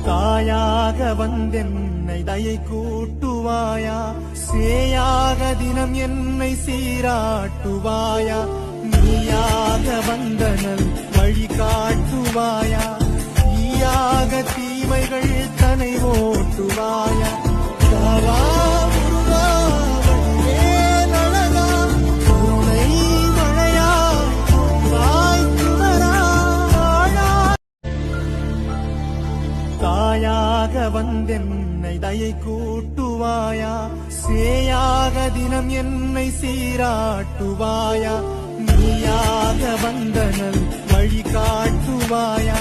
தாயாக வந்தென்னை தயை கூட்டுவாயா, சேயாக தினம் என்னை சீராட்டுவாயா, நீயாக வந்தனல் வழி காட்டுவாயா, ஈயாக தீமைகள் தனை ஓட்டுவாயா, காவா முருகா வடிவேல் அழகா, கருணை மழையா வாய்த்துவரா, தாயாக வந்தென்னை தயை கூட்டுவாயா, சேயாக தினம் என்னை சீராட்டுவாயா, நீயாக வந்தனல் வழி காட்டுவாயா,